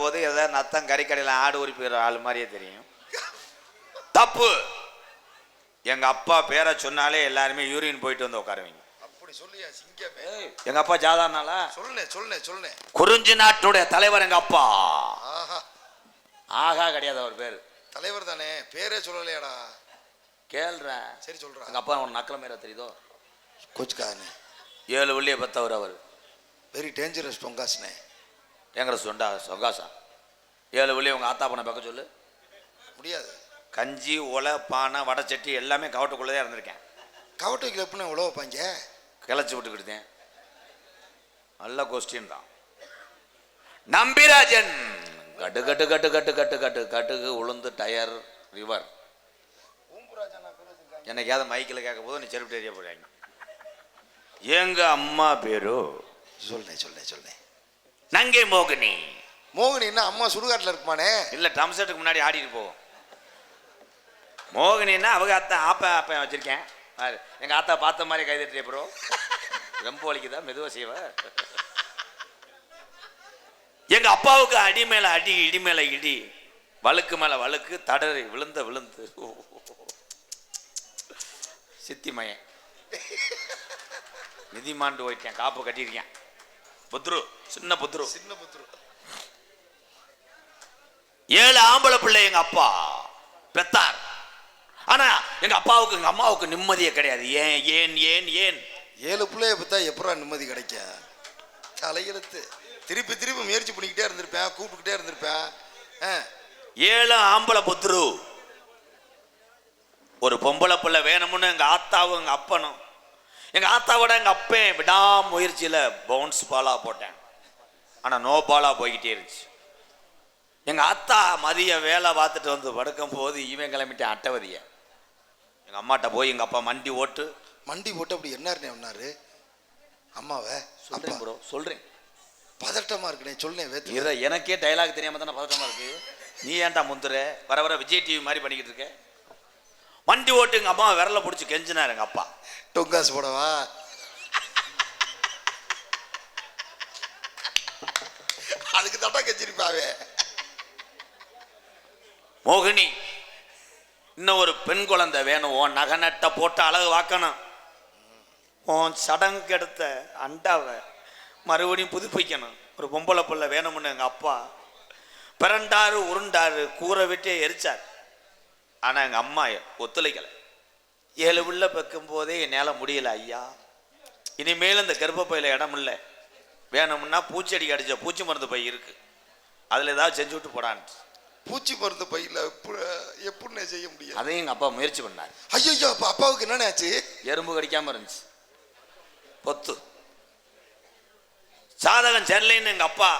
பார்க்கும்போது ஏதாவது நத்தம் கறிக்கடையில் ஆடு உரிப்புற ஆள் மாதிரியே தெரியும். தப்பு. எங்க அப்பா பேரை சொன்னாலே எல்லாருமே யூரின் போயிட்டு வந்து உட்காருவீங்க. அப்படி சொல்லியா சிங்கமே? எங்க அப்பா ஜாதானால சொல்லுனே குறிஞ்சி நாட்டுடைய தலைவர் எங்க அப்பா. ஆஹா ஆகா கிடையாது அவர் பேரு. தலைவர் தானே, பேரே சொல்லலையாடா. கேள்ற சரி சொல்றா. எங்க அப்பா உனக்கு நக்கல மேல தெரியுதோ? கோச்சுக்காதனே. 7 வெள்ளியை பெத்தவர் அவர். Very dangerous பொங்காஸ்னே. எங்கிற சொண்டா சொங்காசா 7 வெள்ளியை உங்க ஆத்தா பண்ண பக்க சொல்லு. முடியாது. கஞ்சி ஒலை பானை வடை சட்டி எல்லாமே கவட்டுக்குள்ளதே இருந்திருக்கேன். கவட்டு வைக்கல எப்படின்னா உழவு வைப்பாங்க. கிளச்சி விட்டுக்கிட்டேன். நல்ல கொஸ்டின் தான். நம்பிராஜன் கட்டு கட்டு கட்டு கட்டு கட்டு கட்டு கட்டுக்கு உளுந்து டயர் ரிவர். என்னைக்காவது மைக்கில் கேட்க போது நீ செருப்பு தெரிய போறாங்க. எங்க அம்மா பேரு சொல்லேன் நங்கை மோகினி. மோகினின்னா அம்மா சுடுகாட்டில் இருக்குமானே? இல்ல ட்ரம் செட்டுக்கு முன்னாடி ஆடிட்டு போவோம். மோகினின்னா அவங்க அத்தா ஆப்ப வச்சிருக்கேன். எங்க ஆத்தா பார்த்த மாதிரி கைதட்டிய ப்ரோ. ரொம்ப வலிக்குதா? மெதுவா செய்வ. எங்க அப்பாவுக்கு அடி மேல அடி இடி மேல இடி வழுக்கு மேல வழுக்கு தடறி விழுந்து சித்தி மயன் நிதி மாண்டு போயிட்டேன். காப்பு கட்டியிருக்கேன். புத்ரு சின்ன புத்ரு 7 ஆம்பளை பிள்ளை எங்க அப்பா பெத்தார். ஆனா எங்க அப்பாவுக்கு எங்க அம்மாவுக்கு நிம்மதியே கிடையாது. ஏன் ஏன் ஏன் ஏன் 7 பிள்ளைய பார்த்தா எப்படா நிம்மதி கிடைக்க? தலையெழுத்து. திருப்பி முயற்சி பண்ணிக்கிட்டே இருந்திருப்பேன், கூப்பிட்டுக்கிட்டே இருந்திருப்பேன். 7 ஆம்பளை புத்ரு. ஒரு பொம்பளை பிள்ளை வேணும்னு எங்க ஆத்தாவும் எங்க அப்பனும். எங்க ஆத்தாவோட எங்க அப்பன் விடாமுயற்சியில பவுன்ஸ் பாலா போட்டேன். ஆனா நோ பாலா போய்கிட்டே இருந்துச்சு. எங்க ஆத்தா மதிய வேலை பார்த்துட்டு வந்து படுக்கும் போது இவன் கிளம்பிட்டேன் அட்டவதிய. எங்க அம்மாட்ட போய் எங்க அப்பா மண்டி போட்டு அப்படி என்ன அம்மாவை சொல்றேன் ப்ரோ சொல்றேன். பதட்டமா இருக்குனே சொல்லேன். எனக்கே டைலாக் தெரியாம தானே பதட்டமா இருக்கு. நீ ஏன்டா முந்துற? வர விஜய் டிவி மாதிரி பண்ணிக்கிட்டு இருக்க. மண்டி ஓட்டு எங்க அம்மா விரல பிடிச்சி கெஞ்சினார் எங்க அப்பா. டொங்காசு போடவா? அதுக்கு தட்டா கெஞ்சிருப்பாவே. மோகினி இன்னும் ஒரு பெண் குழந்தை வேணும். உன் நகை நட்டை போட்டு அழகு வாக்கணும். உன் சடங்கு எடுத்த அண்டாவை மறுபடியும் புதுப்பிக்கணும். ஒரு பொம்பளை பிள்ளை வேணும்னு எங்க அப்பா பிறண்டாரு உருண்டாரு கூரை விட்டே எரிச்சார். ஆனா எங்க அம்மா ஒத்துழைக்கலை. 7 பிள்ளை பெக்கும் போதே என்னால் முடியல ஐயா. இனிமேல் இந்த கர்ப்பப்பையில இடம் இல்லை. வேணும்னா பூச்செடிக்கு அடிச்ச பூச்சி மருந்து பை இருக்கு, அதுல ஏதாவது செஞ்சு விட்டு போடான்னு. பூச்சி மருந்து பையில எப்படி செய்ய முடியும்? அதையும் எங்க அப்பா முயற்சி பண்ணார். ஐயோ அப்பாவுக்கு என்ன ஆச்சு? எறும்பு கடிக்காம இருந்துச்சு. பொத்து சாதகம் செல்லைன்னு எங்க அப்பா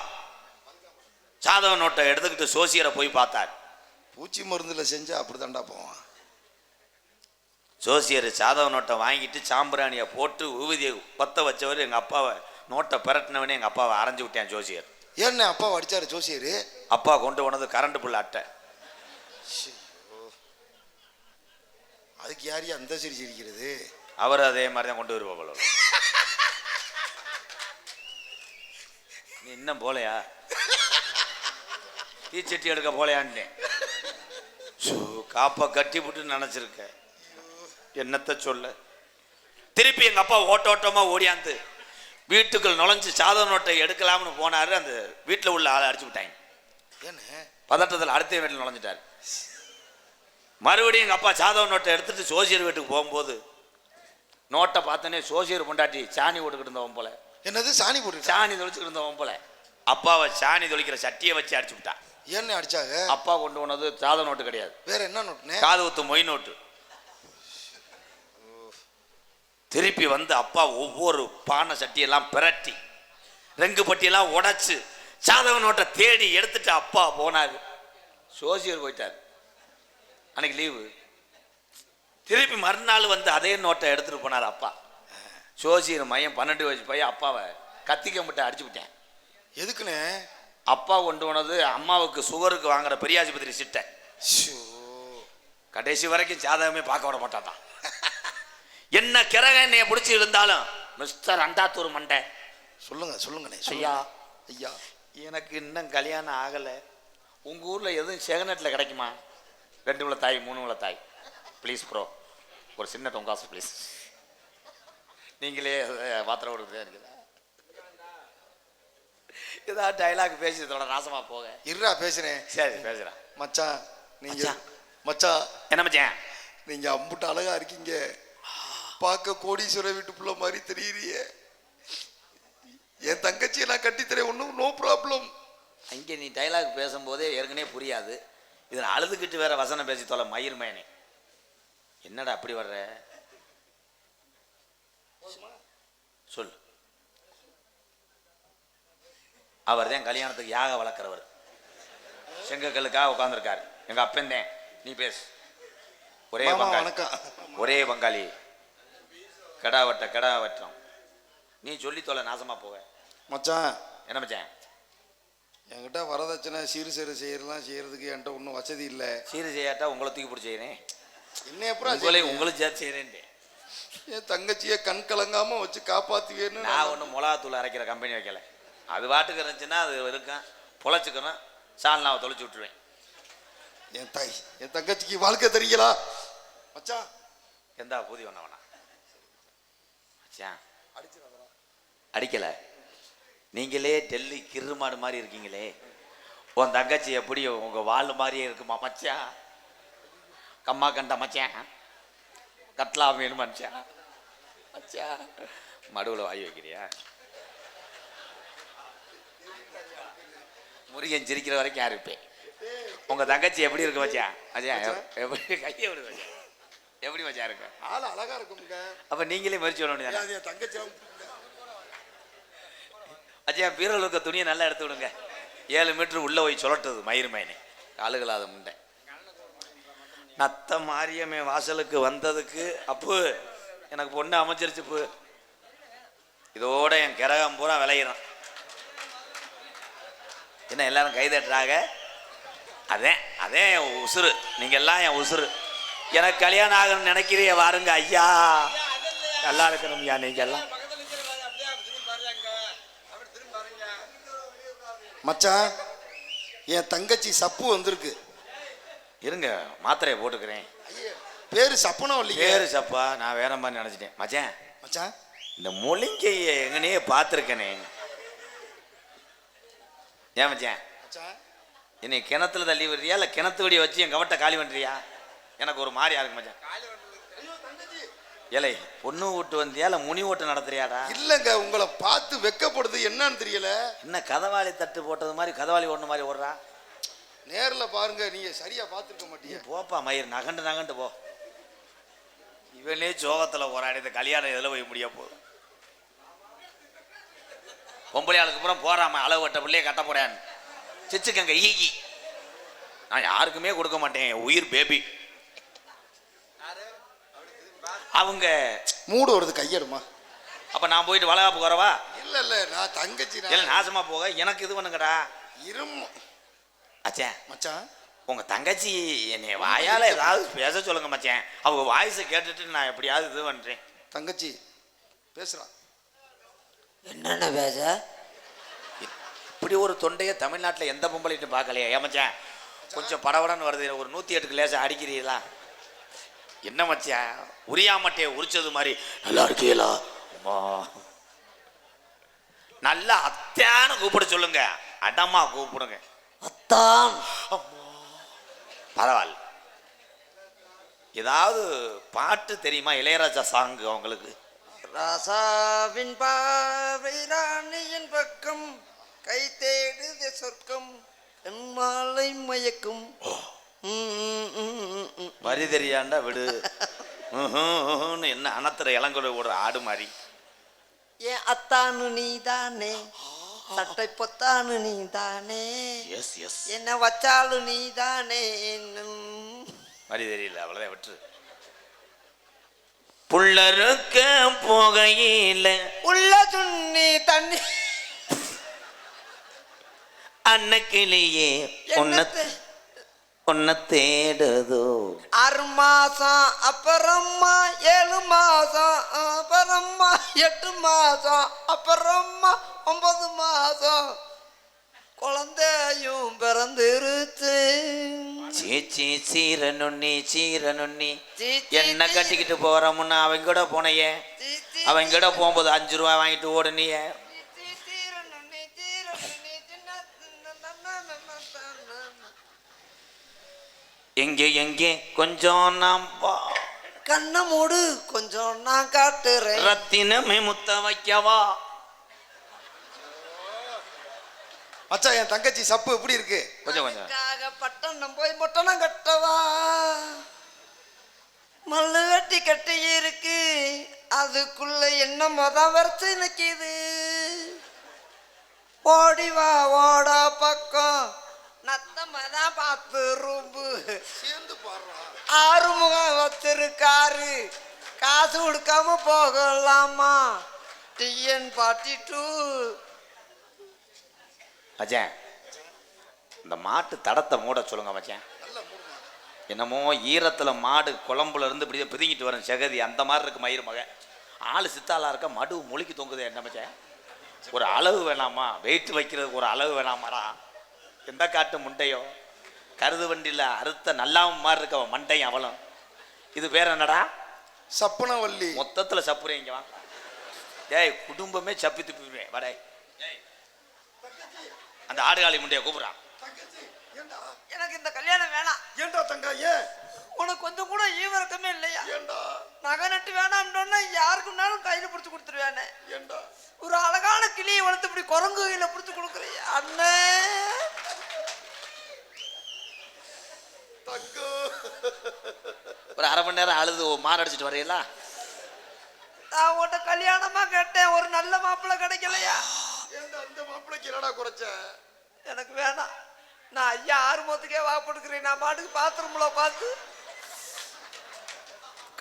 சாதக நோட்டை எடுத்துக்கிட்டு சோசியரை போய் பார்த்தார். பூச்சி மருந்துல செஞ்சா அப்படித்தாண்டா போவான். ஜோசியர் சாதக நோட்டை வாங்கிட்டு சாம்பிராணியை போட்டு ஊதியை பற்ற வச்சவர் எங்க அப்பாவை நோட்டை பெரட்டினவனே எங்க அப்பாவை அரைஞ்சு விட்டேன் ஜோசியர். ஏன்னா அப்பாவை அடிச்சாரு ஜோசியர்? அப்பா கொண்டு போனது கரண்ட் புல் அட்டை. அதுக்கு யாரையும் அந்த சிரிக்கிறது? அவர் அதே மாதிரி தான் கொண்டு வருவாங்களோ. நீ இன்னும் போலையா? தீச்சட்டி எடுக்க போலையான்னு காப்பை கட்டி விட்டு நினைச்சிருக்க. என்னத்தை சொல்ல? திருப்பி எங்க அப்பா ஓட்டோட்டமா ஓடியாந்து வீட்டுக்குள் நுழைஞ்சு சாதக நோட்டை எடுக்கலாம்னு போனாரு. அந்த வீட்டில் உள்ள ஆளை அடிச்சு விட்டாங்க. பதட்டத்தில் அடுத்த வீட்டில் நுழைஞ்சிட்டாரு. மறுபடியும் எங்க அப்பா சாதக நோட்டை எடுத்துட்டு சோசியர் வீட்டுக்கு போகும்போது நோட்டை பார்த்தோன்னே சோசியர் பொண்டாட்டி சாணி போட்டுக்கிட்டு இருந்தவன் போல. என்னது சாணி போட்டு? சாணி தொளிச்சுக்கிட்டு இருந்தவன் போல அப்பாவை சாணி தொளிக்கிற சட்டியை வச்சு அடிச்சு விட்டான். என்ன அடிச்சாங்க? அப்பா கொண்டு போனது சாதக நோட்டு கிடையாது, வேற என்ன நோட்டு? காது ஊத்து மொய் நோட்டு. திருப்பி வந்து அப்பா ஒவ்வொரு பானை சட்டியெல்லாம் பிரட்டி ரெங்கு பட்டியெல்லாம் உடைச்சு சாதக நோட்டை தேடி எடுத்துட்டு அப்பா போனாரு. சோசியர் போயிட்டார். அன்னைக்கு லீவு. திருப்பி மறுநாள் வந்து அதே நோட்டை எடுத்துட்டு போனார் அப்பா. சோசியர் மையம் 12 வயசு பையன் அப்பாவை கத்திக்க மட்டும் அடிச்சு விட்டேன். எதுக்குன்னு? அப்பா கொண்டு போனது அம்மாவுக்கு சுகருக்கு வாங்குற பெரியாஸ்பத்திரி சிட்டை. கடைசி வரைக்கும் ஜாதகமே பார்க்க விட மாட்டான். என்ன கிரக என்னைய பிடிச்சி இருந்தாலும் மிஸ்டர் அண்டாத்தூர் மண்டை சொல்லுங்க சொல்லுங்கண்ணே. ஐயா ஐயா எனக்கு இன்னும் கல்யாணம் ஆகலை. உங்கள் ஊரில் எதுவும் செகநெட்டில் கிடைக்குமா? 2 உள்ள தாய் 3 உள்ள தாய் ப்ளீஸ் ப்ரோ, ஒரு சின்ன டொங்காசு ப்ளீஸ். நீங்களே பாத்திரம் கொடுக்குறதே இருக்குதா? ஏதாவது டைலாக் பேசுறதோட நாசமா போக. இருடா பேசுறேன். சரி பேசுறேன். மச்சான் நீங்க மச்சான் என்ன மச்சான் நீங்க அம்புட்டு அழகா இருக்கீங்க. பார்க்க கோடீஸ்வர வீட்டு புள்ள மாதிரி தெரியுறிய. என் தங்கச்சியை நான் கட்டித்தரேன், ஒன்றும் நோ ப்ராப்ளம். அங்கே நீ டைலாக் பேசும்போதே ஏற்கனவே புரியாது, இதில் அழுதுகிட்டு வேற வசனம் பேசி தொலை மயிர் மயனே. என்னடா அப்படி வர்ற? சொல். அவர் தான் கல்யாணத்துக்கு யாக வளர்க்குறவர். செங்கக்கல்லுக்காக உட்காந்துருக்காரு. எங்க அப்பந்தேன். நீ பேசு. ஒரே பங்காளி, ஒரே பங்காளி. கடா வெட்டம். நீ சொல்லி தொலை நாசமா போக. மச்சான் என்ன மச்சான்? என்கிட்ட வரதட்சணை சீர் சேரு செய்யறதுக்கு என்கிட்ட ஒன்றும் வசதி இல்லை. சீர் செய்யாட்டா உங்களை தூக்கி பிடிச்சி செய்யறேன். என்ன அப்புறம் உங்களுக்கு சேர்த்து செய்யறேன். என் தங்கச்சியை கண் கலங்காம வச்சு காப்பாத்துவேன்னு. நான் ஒன்றும் மிளகாத்தூள் அரைக்கிற கம்பெனி வைக்கல. அது பாட்டுக்கு இருந்துச்சுன்னா அது இருக்கும், பொழைச்சிக்கணும். சால்னாவை தொலைச்சி விட்டுருவேன். என் தங்கச்சிக்கு வாழ்க்கை தெரியுங்களா மச்சான்? எந்த பூதி ஒண்ணா வேணா மச்சான். அடிக்கல. நீங்களே டெல்லி கிரு மாடு மாதிரி இருக்கீங்களே. உன் தங்கச்சி எப்படி உங்க வாழ் மாதிரியே இருக்குமா மச்சான்? கம்மா கண்ட மச்சான், கட்லா மீன் மச்சான். மச்சான் மடுவில் வாங்கி வைக்கிறியா? முருகன் சிரிக்கிற வரைக்கும் யார் இருப்பேன். உங்க தங்கச்சி எப்படி இருக்கு மச்சான்? மச்சான் எப்படி கையை விடு மச்சான்? எப்படி மச்சான் இருக்கு? ஆள் அழகா இருக்குங்க. அப்ப நீங்களே முயற்சி பண்ண முடியாது. தங்கச்சி அஜயா பீரோல இருக்க துணியை நல்லா எடுத்து விடுங்க. 7 மீட்டர் உள்ள போய் சொல்லட்டுது மயிர் மயனே. காலுகளாத முண்டை. நத்த மாரியம்மே வாசலுக்கு வந்ததுக்கு அப்பு எனக்கு பொண்ணு அமைச்சிருச்சு. பு இதோட என் கிரகம் பூரா விளையிறான். என்ன எல்லாரும் கைதட்டுறாங்க? அதே என் உசுறு. நீங்க எல்லாம் என் உசுறு. எனக்கு கல்யாணம் ஆகணும்னு நினைக்கிறீ வாருங்க ஐயா. நல்லா இருக்கணும் ஐயா. நீங்க எல்லாம் மச்சான் என் தங்கச்சி சப்பு வந்திருக்கு. இருங்க மாத்திரையை போட்டுக்கிறேன். பேரு சப்புனம் இல்லையா? பேரு சப்பா, நான் வேற மாதிரி நினைச்சிட்டேன். மச்சான் மச்சான் இந்த முள்ளிங்கைய எங்கனே பார்த்துருக்கனே. ஏன் மச்சான் என்னை கிணத்துல தள்ளி விடுறியா இல்லை கிணத்து வடியை வச்சு என் கவட்டை காலி பண்ணுறியா? எனக்கு ஒரு மாதிரியா இருக்கு மச்சான். ஏலை பொண்ணு ஓட்டு வந்தியா இல்லை முனி ஓட்டு நடத்துறியாடா? இல்லைங்க, உங்களை பார்த்து வெக்கப்படுது என்னன்னு தெரியல. என்ன கதவாளி தட்டு போட்டது மாதிரி கதவாளி ஓடுன மாதிரி ஓடுறா? நேரில் பாருங்க, நீங்க சரியா பார்த்துருக்க மாட்டீங்க. போப்பா மயிர் நகண்டு போ. இவனே சோகத்தில் போராடி இந்த கல்யாணம் எதில் போய் முடிய போகுது. பொம்பளை ஆளுக்கு அப்புறம் போறாம அளவு வட்ட பிள்ளைய கட்ட போறேன். சிச்சுக்கங்க ஈகி. நான் யாருக்குமே கொடுக்க மாட்டேன். உயிர் பேபி. அவங்க மூடு வருது கையெடுமா. அப்ப நான் போயிட்டு வளகாப்பு வரவா? இல்ல நான் தங்கச்சி இல்ல நாசமா போக எனக்கு இது பண்ணுங்கடா. அச்சா மச்சான் உங்க தங்கச்சி என்னை வாயால ஏதாவது பேச சொல்லுங்க மச்சான். அவங்க வாய்ஸை கேட்டுட்டு நான் எப்படியாவது இது பண்றேன். தங்கச்சி பேசுறான். என்னென்ன பேச? இப்படி ஒரு தொண்டையை தமிழ்நாட்டில் எந்த பொம்பளைட்டு பார்க்கலையா? ஏமாச்சான் கொஞ்சம் படபடன்னு வருது. ஒரு 108க்கு லேசா அடிக்கிறீங்களா? என்ன மச்சான் உரியாமட்டையை உரிச்சது மாதிரி நல்லா இருக்கீங்களா? நல்லா அத்தான்னு கூப்பிட சொல்லுங்க. அடமா கூப்பிடுங்க. அத்தான் பரவாயில்ல. ஏதாவது பாட்டு தெரியுமா? இளையராஜா சாங் அவங்களுக்கு. ராசாவின் பார்வை ராணியின் பக்கம் கை தேடுதே சொர்க்கம் மாலை மயக்கும். வரி தெரியாண்டா விடு. என்ன அனத்திர இளங்குறை ஓடுற ஆடு மாதிரி. ஏன் அத்தானு நீ தானே, சட்டை பொத்தானு நீ தானே, என்ன வச்சாலு நீ தானே. வரி தெரியல அவ்வளவுதான் விட்டுரு. புள்ளருக்க போகையில உள்ள துண்ணி தண்ணி அன்னக்கிளியே உன்னை தேடுதோ. 6 மாசம் அப்புறமா 7 மாசம் அப்புறமா 8 மாசம் அப்புறமா 9 மாசம் குழந்தையும் பிறந்துருச்சு. சீச்சி சீரனுண்ணி சீரனுண்ணி சீ, என்ன சீ, கட்டிக்கிட்டு போறமுன்னா அவங்க கூட போனையே. சீ, சீ, அவங்க கூட போகும்போது 5 ரூபாய் வாங்கிட்டு ஓடுனியே. சீ, சீரனுண்ணி, சீரனுண்ணி, சின்ன எங்கே எங்கே கொஞ்சம் நாம் கண்ண மூடு கொஞ்சம் நான் காட்டுறேன். ரத்தினமே முத்த வைக்கவா. மச்சான் என் தங்கச்சி சப்பு எப்படி இருக்கு? கொஞ்சம் கொஞ்சம் அதுக்காக பட்டணம் போய் மொட்டணம் கட்டவா. மல்லு வெட்டி கட்டி இருக்கு, அதுக்குள்ள என்ன மொதல் வரைச்சு நிக்குது. ஓடிவா ஓட பக்கம் நத்தமதான் பார்த்து ரூம்பு சேர்ந்து பாடுறா. ஆறுமுகம் வச்சிருக்காரு, காசு கொடுக்காம போகலாமா. டிஎன் 42. மச்சான் இந்த மாட்டு தடத்தை மூட சொல்லுங்க மச்சான். என்னமோ ஈரத்துல மாடு குழம்புல இருந்து இப்படியே பிதுங்கிட்டு வரும் செகதி அந்த மாதிரி இருக்கு மயிர் மகன். ஆளு சித்தாளா இருக்க மடு முழுக்கி தொங்குது. என்ன மச்சான் ஒரு அளவு வேணாமா? வெயிட் வைக்கிறதுக்கு ஒரு அளவு வேணாமாடா? எந்த காட்டு முண்டையோ கருது வண்டியில் அறுத்த நல்லாவும் மாதிரி இருக்க மண்டையும் அவளும். இது பேர் என்னடா? சப்புனவல்லி. மொத்தத்தில் சப்புறீங்க வா. ஏய் குடும்பமே சப்பி துப்பிடுவேன் வடை. அந்த ஆடுகாலி முண்டைய கூப்பிடுறான். எனக்கு இந்த கல்யாணம் வேணாம். ஏண்டா தங்கா? ஏன் உனக்கு கொஞ்சம் கூட ஈவரக்கமே இல்லையா? ஏண்டா? நகை நட்டு வேணாம்னு யாருக்குனாலும் கையில பிடிச்சு கொடுத்துருவேனே. ஏண்டா? ஒரு அழகான கிளியை வளர்த்து இப்படி குரங்கு கையில பிடிச்சு கொடுக்குறிய அண்ணே. ஒரு 1/2 மணி நேரம் அழுது மாரடிச்சிட்டு வரையலா. நான் உன்கிட்ட கல்யாணமா கேட்டேன், ஒரு நல்ல மாப்பிள்ளை கிடைக்கலையா? ஏண்டா அந்த மாப்பிளைக்கு என்னடா குறைச்ச? எனக்கு வேணாம். நான் ஐயா ஆறுமுகத்துக்கே வாப்படுக்கிறேன். நான் பாட்டுக்கு பாத்ரூம்ல உட்காந்து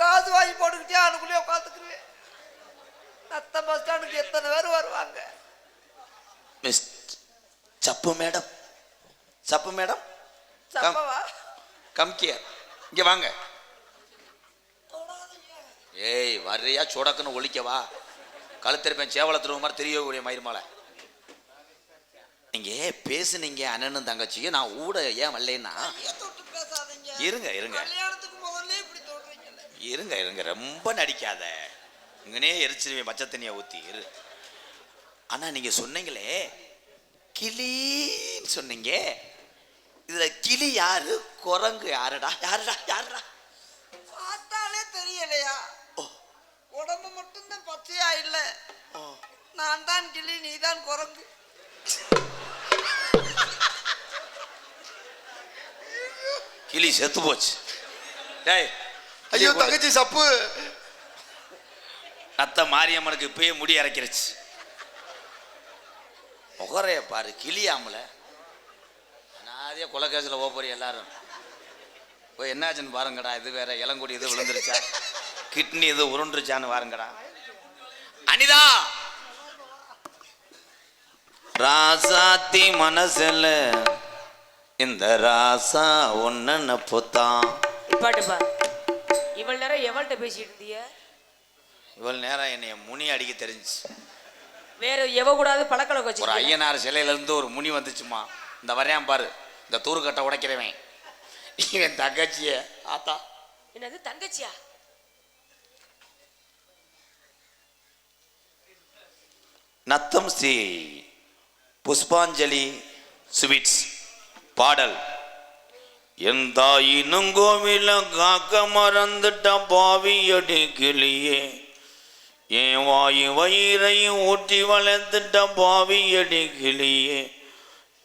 காசு வாங்கி போட்டுக்கிட்டே அதுக்குள்ளேயே உட்காந்துக்குருவேன். நத்த பஸ் ஸ்டாண்டுக்கு எத்தனை பேர் வருவாங்க? மிஸ் சப்பு மேடம், சப்பு மேடம் சப்பவா? கம்கியர் இங்க வாங்க. ஏய் வர்றியா சுடக்குன்னு ஒழிக்கவா. கழுத்திருப்பேன் சேவலத்துருவ மாதிரி தெரியக்கூடிய மயிர் மாலை. நீங்க பேசுனீங்க அண்ணனும் தங்கச்சியும். நான் ஊட ஏன் வரலன்னா இருங்க இருங்க கல்யாணத்துக்கு முதல்ல இப்படி சொல்றீங்கல்ல. இருங்க இருங்க ரொம்ப நடிக்காத. இங்கனே எரிச்சிருவேன் பச்சை தண்ணியை ஊற்றி இரு. ஆனால் நீங்கள் சொன்னீங்களே கிளின்னு சொன்னீங்க. இதில் கிளி யாரு குரங்கு யாருடா? யாருடா யாருடா? பார்த்தாலே தெரியலையா? உடம்பு மட்டும்தான் பச்சையா இல்ல. நான் தான் கிளி, நீ தான் குரங்கு. கிளி செத்து போச்சு. டேய் ஐயோ தங்கச்சி சப்பு. நத்த மாரியம்மனுக்கு இப்பயே முடி இறக்கிருச்சு. முகரைய பாரு கிளியாமல. நாதே கொலகேசில் போறீ எல்லாரும் போய் என்னாச்சுன்னு பாருங்கடா. இது வேற இளங்குடி இது விழுந்துருச்சா, கிட்னி இது உருண்டுருச்சான்னு பாருங்கடா. அனிதா ராசாத்தி மனசுல இந்த ராசா ஒன்னு பொத்தான். பாட்டுப்பா இவ்வளவு நேரம் எவள்கிட்ட பேசிட்டு இருந்தீங்க? இவ்வளவு நேரம் என்னைய முனி அடிக்க தெரிஞ்சு. வேற எவ கூடாது பழக்கழக்கம் ஒரு வச்சு ஐயனார் சிலையில இருந்து ஒரு முனி வந்துச்சுமா. இந்த வரையான் பாரு, இந்த தூருக்கட்டை உடைக்கிறவன் இவன் தங்கச்சிய. ஆத்தா என்னது தங்கச்சியா? நத்தம் ஸ்ரீ புஷ்பாஞ்சலி ஸ்வீட்ஸ் பாடல். என் தாயினும் கோவில காக்க மறந்துட்ட பாவியடி கிளியே, என் வாயு வயிறையும் ஊற்றி வளர்ந்துட்ட பாவியடி கிளியே,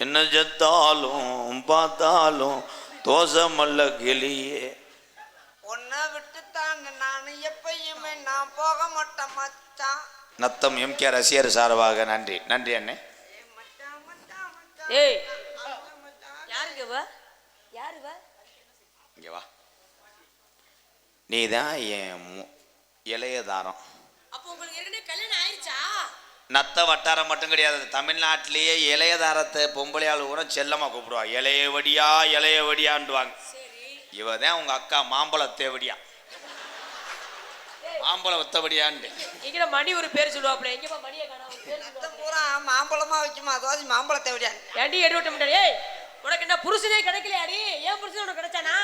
என்ன செத்தாலும் பார்த்தாலும் தோசமல்ல கிளியே. உன்னை விட்டுத்தான் நான் எப்பயுமே நான் போக மாட்டேன் மச்சான். நத்தம் எம்கே ரசிகர் சார்பாக நன்றி. நன்றி அண்ணே. மச்சான் மச்சான் மச்சான். ஏய் யாருங்க வா? யாரு வா? இங்கே வா. நீ தான் என் இளைய தாரம். அப்போ உங்களுக்கு ஏற்கனவே கல்யாணம் ஆயிடுச்சா? நத்த வட்டாரம் மட்டும் கிடையாது, தமிழ்நாட்டிலேயே இளைய தாரத்தை பொம்பளையாள் கூட செல்லமாக கூப்பிடுவா. இளையவடியா இளையவடியான்டுவாங்க. இவ தான் உங்க அக்கா மாம்பழ தேவடியா. ஆம்பளை ஒத்தபடியான்னு இங்க மணி ஒரு பேர் சொல்லுவாப்ல எங்கப்பா மணியை காணோம் ஒரு பேர் அத்தை சொல்லுவாப்ல. பூரா மாம்பழமா வைக்குமா அதாவது மாம்பழத்தை விட ஏண்டி எடுவிட்ட முன்னாடி உனக்கு என்ன புருஷனே கிடைக்கலையாடி ஏன் புருஷன் உனக்கு கிடைச்சானா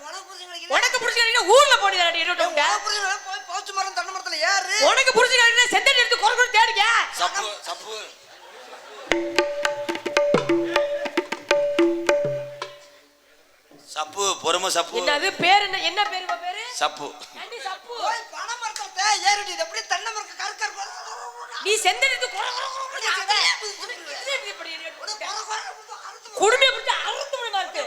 உனக்கு புரிஞ்சு கிடைக்கல உனக்கு புருஷன் கிடைக்கல ஊர்ல போனிதாடி எடுவிட்ட முன்னாடி உனக்கு புரிஞ்சு போய் போச்சு மரம் தென்னை மரத்துல ஏறு உனக்கு புருஷன் கிடைக்கல செந்தடி எடுத்து குறை தேடிக்க சப்பு சப்பு சப்பு பொறுமை சப்பு என்னது பேர் என்ன பேரு உன் பேரு சப்பு ஏண்டி சப்பு போய் பனை மரத்தை ஏறிடி இது அப்படியே தென்னை மரத்தை கற்கர் நீ செந்தடி எடுத்து குறை குடுமையை பிடிச்சி அறுத்து விட மாட்டு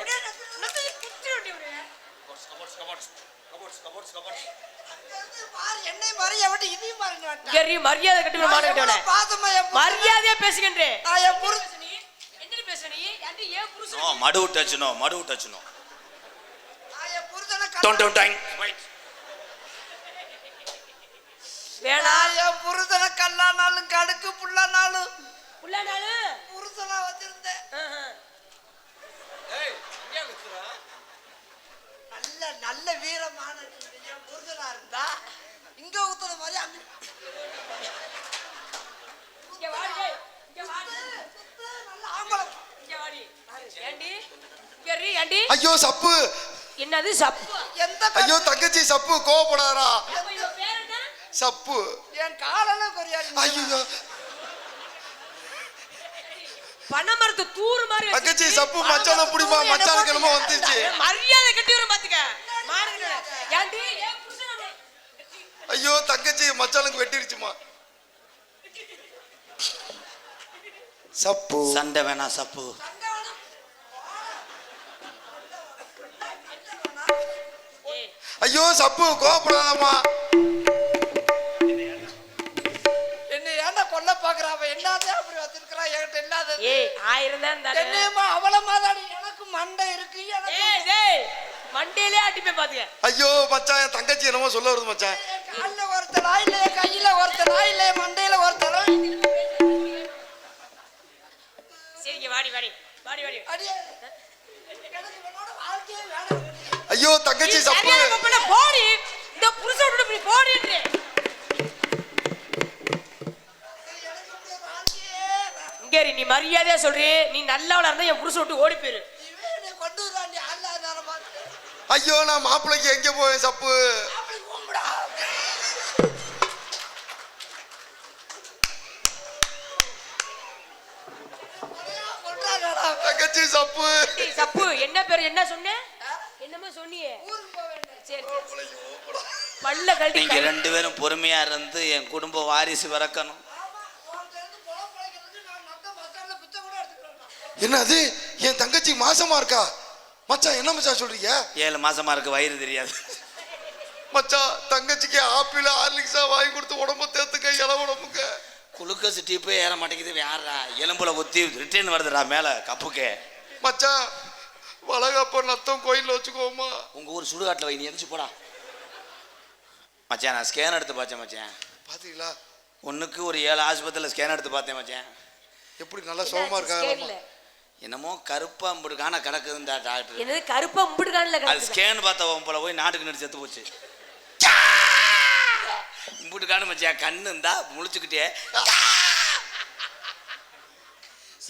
என்னை மாதிரி எவட்டி இதையும் பாருங்க மரியாதை கட்டி விட மாட்டேன் பாதமா மரியாதையா பேசுகின்றேன் நான் என் புருஷன் என்ன பேசுற நீ ஏண்டி ஏன் புருஷன் மடு விட்டச்சுனோ மடு விட்டச்சுனோ நான் என் புருஷனை டொன் டொன் டைம் வேணா நான் என் புருஷனை கல்லானாலும் கடுக்கு புல்லானாலும் புள்ளனாலு புருஷனா வச்சிருந்தேன் நல்ல நல்ல வீரமான என் புருஷனா இருந்தா இங்க ஊத்துற மாதிரி அங்க இங்க வாடி இங்க வாடி சுத்து, நல்ல ஆம்பளம் இங்க வாடி ஏண்டி இங்க ரீ ஏண்டி ஐயோ சப்பு, என்னது சப்பு எந்த ஐயோ தங்கச்சி சப்பு கோவப்படாரா, அப்ப இவ பேர் என்ன சப்பு. என் காலெல்லாம் கொரியாடி ஐயோ பனமரத்து தூறு மாதிரி தங்கச்சி சப்பு மச்சான புடிமா, மச்சானுக்கு என்னமோ வந்துருச்சு. மரியாதை கட்டி வர பாத்துக்க மாறுங்க ஏண்டி ஏன் புருஷன் ஐயோ தங்கச்சி மச்சானுக்கு வெட்டிருச்சுமா. சப்பு சண்டை வேணா சப்பு. ஐயோ சப்பு கோவப்படாதம்மா. என்ன ஏன்டா கொல்ல பாக்குறா அவ என்னதே அப்படி வச்சிருக்கா என்கிட்ட இல்லாதது ஏய் 1000 தான் இருந்தானே என்னேமா அவள மாதாடி எனக்கு மண்டை இருக்கு எனக்கு ஏய் டேய் மண்டையிலே அடிப்பே பாத்துக்க ஐயோ மச்சான் என் தங்கச்சி என்னமோ சொல்ல வருது மச்சான். கால்ல ஒருத்தனா இல்ல கையில ஒருத்தனா இல்ல மண்டையில ஒருத்தனா சரிங்க வாடி வாடி வாடி வாடி அடியே எனக்கு இவனோட வாழ்க்கையே வேணாம். ஐயோ தங்கச்சி சப்பு. சரியான பொம்பளை போடி இந்த புருஷன் விட்டு இப்படி போடின்றே எனக்கு இந்த வாழ்க்கையே வேணாம். இங்க இரு, நீ மரியாதையா சொல்றே நீ நல்லவளா இருந்தா என் புருஷன் விட்டு ஓடி போயிரு இவன் என்னை கொண்டு வராண்டி அல்லா நேரம் பார்த்து ஐயோ நான் மாப்பிள்ளைக்கு எங்க போவேன் சப்பு. அப்படி கும்பிடா கொண்டாடா தங்கச்சி சப்பு. ஏய், சப்பு என்ன பேர் என்ன சொன்ன என்னமோ சொன்னியே ஊருக்கு போக வேண்டாம் சரி சரி. பல்ல கழட்டி நீங்க 2 பேரும் பொறுமையா இருந்து என் குடும்ப வாரிசு விறக்கணும். ஆமா உன்கிட்ட இருந்து பொழப்பு பிழைக்கிறதுக்கு நான் நட்ட பஸ்டாண்ட்ல பிச்சை கூட எடுத்துக்கிறேன் என்னது என் தங்கச்சி மாசமா இருக்கா? மச்சான் என்ன மச்சான் சொல்றீங்க? 7 மாசமா இருக்கு, வயிறு தெரியாது. மச்சான் தங்கச்சிக்கு ஆப்பிள் ஹார்லிக்ஸா வாங்கி கொடுத்து உடம்ப தேத்துக்க, இல உடம்புக்கு. குளுக்கோஸ் டீப்பே ஏற மாட்டேங்குது. யாரா எலும்புல ஒத்தி ரிட்டர்ன் வருதுடா மேல கப்புக்கே. மச்சான் வளகப்ப நத்தம் கோயில்ல வச்சுக்கோமா. உங்க ஊர் சுடுகாட்டில் வை, நீ எந்திரிச்சு போடா. மச்சான் நான் ஸ்கேன் எடுத்து பார்த்தேன் மச்சான். பாத்தீங்களா ஒன்றுக்கு ஒரு 7 ஆஸ்பத்திரியில் ஸ்கேன் எடுத்து பார்த்தேன் மச்சான். எப்படி நல்லா சுகமா இருக்காங்க. என்னமோ கருப்பா இம்புடுக்கான கிடக்குதுண்டா டாக்டர். என்னது கருப்பா மும்பிடுகான்ல அது ஸ்கேன் பார்த்தவன் போல போய் நாட்டுக்கு நடி செத்து போச்சு. இம்புடுக்கானு மச்சான் கண்ணு இருந்தா முழிச்சுக்கிட்டே.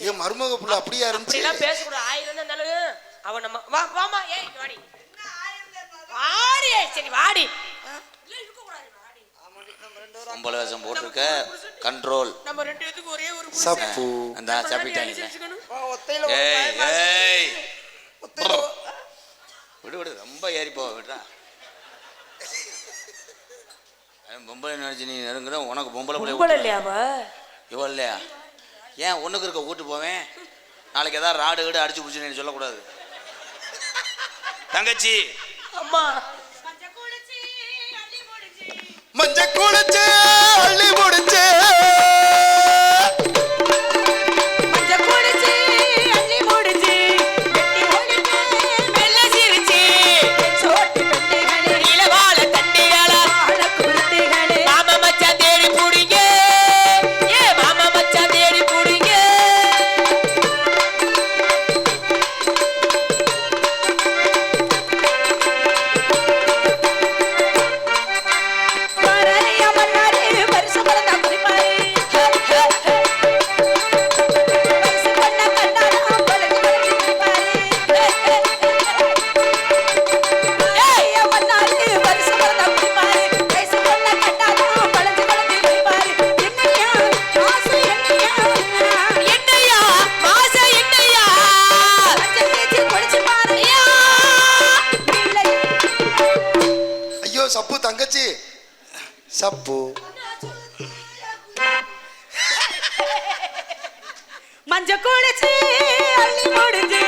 என் மருமக புள்ள அப்படியா இருந்துச்சு. அப்படிலாம் பேசக்கூடாது 1000 தான் இருந்தாலும் அவன் நம்ம வா வாமா ஏய் இங்க வாடி வாடி சரி வாடி இல்ல இருக்க கூடாது வாடி பொம்பளை வேஷம் போட்டிருக்க கண்ட்ரோல். நம்ம 2 பேத்துக்கு ஒரே ஒரு புருஷன். சப்பு. அந்த சாப்பிட்டாங்க. ஒத்தையில ஏய் ஏய் ஒத்தையில விடு விடு ரொம்ப ஏறி போக விடுறா. பொம்பளை நினைச்சு நீ நெருங்குற, உனக்கு பொம்பளை பொம்பளை இல்லையா அவ இவள் இல்லையா? ஏன் ஒண்ணுக்கு இருக்க கூட்டு போவேன், நாளைக்கு ஏதாவது ராடு கீடு அடிச்சு பிடிச்சு சொல்லக்கூடாது. தங்கச்சி அம்மா மஞ்ச குளிச்சு அள்ளி முடிச்சு Para தங்கச்சி சப்பு மஞ்ச குளிச்சு அள்ளி முடிஞ்சு